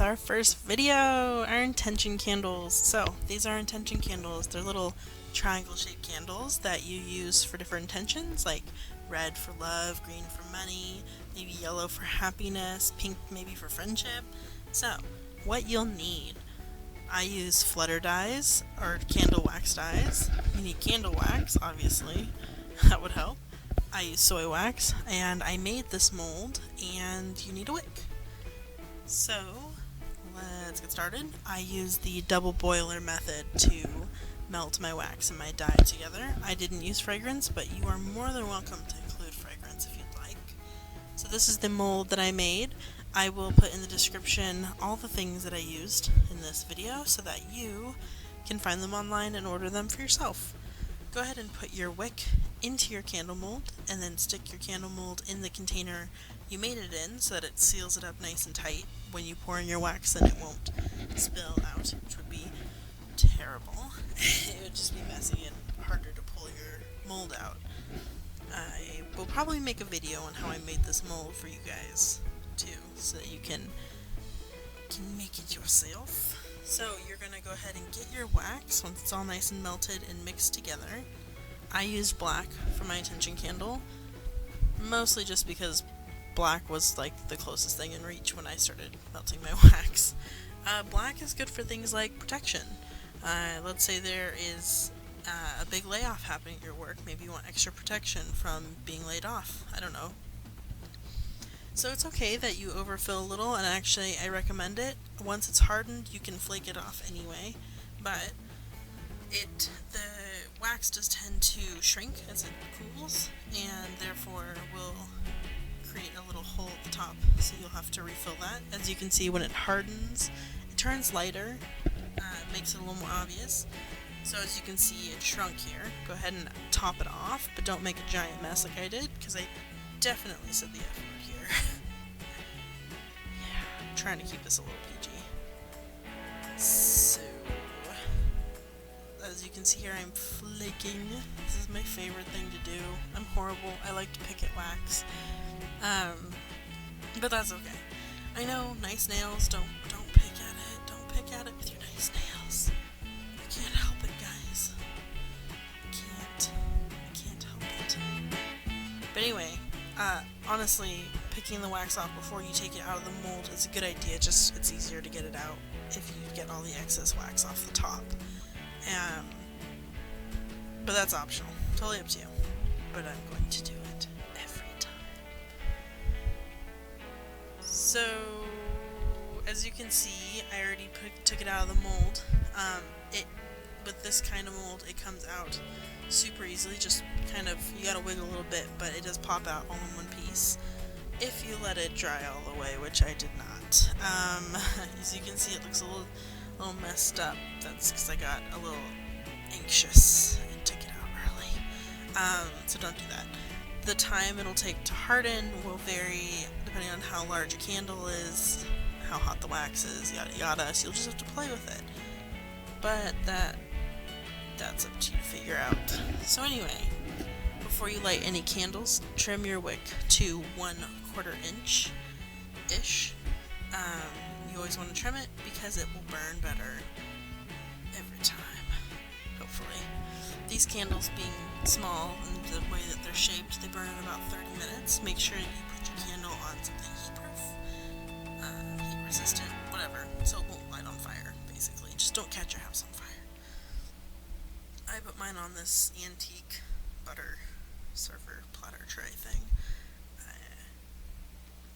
our first video, our intention candles. So these are intention candles. They're little triangle shaped candles that you use for different intentions, like red for love, green for money, maybe yellow for happiness, pink maybe for friendship. So what you'll need: I use flutter dyes or candle wax dyes. You need candle wax, obviously. That would help. I use soy wax, and I made this mold, and you need a wick. So let's get started. I use the double boiler method to melt my wax and my dye together. I didn't use fragrance, but you are more than welcome to include fragrance if you'd like. So this is the mold that I made. I will put in the description all the things that I used in this video so that you can find them online and order them for yourself. Go ahead and put your wick into your candle mold, and then stick your candle mold in the container you made it in so that it seals it up nice and tight. When you pour in your wax, then it won't spill out, which would be terrible. It would just be messy and harder to pull your mold out. I will probably make a video on how I made this mold for you guys too, so that you can make it yourself. So you're going to go ahead and get your wax once it's all nice and melted and mixed together. I used black for my intention candle, mostly just because black was like the closest thing in reach when I started melting my wax. Black is good for things like protection. Let's say there is a big layoff happening at your work. Maybe you want extra protection from being laid off. I don't know. So it's okay that you overfill a little, and actually I recommend it. Once it's hardened, you can flake it off anyway, but the wax does tend to shrink as it cools, and therefore will create a little hole at the top, so you'll have to refill that. As you can see, when it hardens, it turns lighter, makes it a little more obvious. So as you can see, it shrunk here. Go ahead and top it off, but don't make a giant mess like I did, because I definitely said the F word here. Yeah, I'm trying to keep this a little PG. So, as you can see here, I'm flaking. This is my favorite thing to do. I'm horrible. I like to pick at wax. But that's okay. I know, nice nails, don't pick at it. Don't pick at it with your nice nails. I can't help it, guys. I can't help it. But anyway, honestly, picking the wax off before you take it out of the mold is a good idea. Just, it's easier to get it out if you get all the excess wax off the top. But that's optional. Totally up to you. But I'm going to do it every time. So, as you can see, I already took it out of the mold. With this kind of mold, it comes out super easily. Just kind of, you gotta wiggle a little bit, but it does pop out all in one piece if you let it dry all the way, which I did not. As you can see, it looks a little messed up. That's because I got a little anxious and took it out early. So don't do that. The time it'll take to harden will vary depending on how large a candle is, how hot the wax is, yada yada, so you'll just have to play with it. But that's up to you to figure out. So anyway, before you light any candles, trim your wick to 1/4 inch-ish. You always want to trim it because it will burn better every time, hopefully. These candles being small and the way that they're shaped, they burn in about 30 minutes. Make sure you put your candle on something heat-proof, heat-resistant, whatever, so it won't light on fire, basically. Just don't catch your house on fire. I put mine on this antique butter server platter tray thing.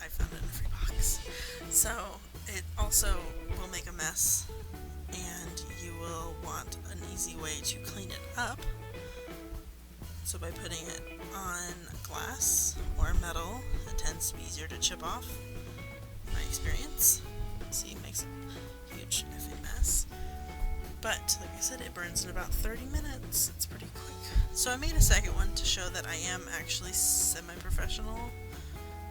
I found it in a free box. So it also will make a mess, and you will want an easy way to clean it up. So by putting it on glass or metal, it tends to be easier to chip off, in my experience. See, it makes a huge effing mess. But, like I said, it burns in about 30 minutes. It's pretty quick. So I made a second one to show that I am actually semi-professional.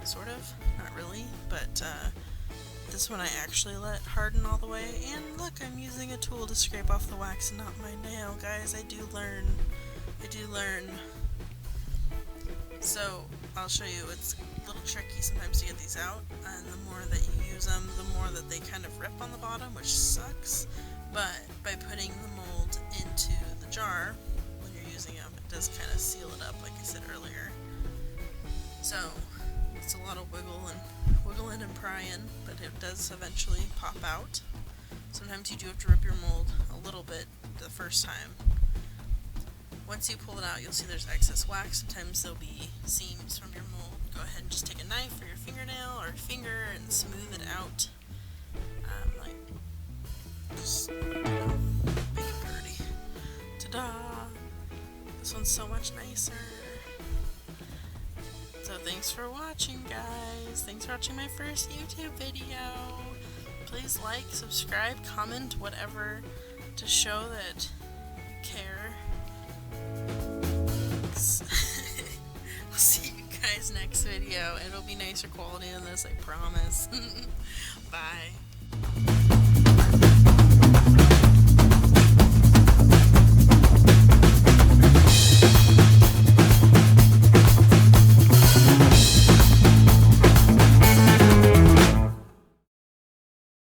Sort of. Not really. But this one I actually let harden all the way. And look, I'm using a tool to scrape off the wax and not my nail. Guys, I do learn. So, I'll show you. It's little tricky sometimes to get these out, and the more that you use them, the more that they kind of rip on the bottom, which sucks. But by putting the mold into the jar when you're using them, it does kind of seal it up, like I said earlier. So it's a lot of wiggling and prying, but it does eventually pop out. Sometimes you do have to rip your mold a little bit the first time. Once you pull it out, you'll see there's excess wax. Sometimes there'll be seams from your mold. Go ahead and just take a knife or your fingernail or finger and smooth it out. Just, make it pretty. Ta-da! This one's so much nicer. So thanks for watching, guys. Thanks for watching my first YouTube video. Please like, subscribe, comment, whatever, to show that you care. I'll see you guys next video. It'll be nicer quality than this, I promise. Bye.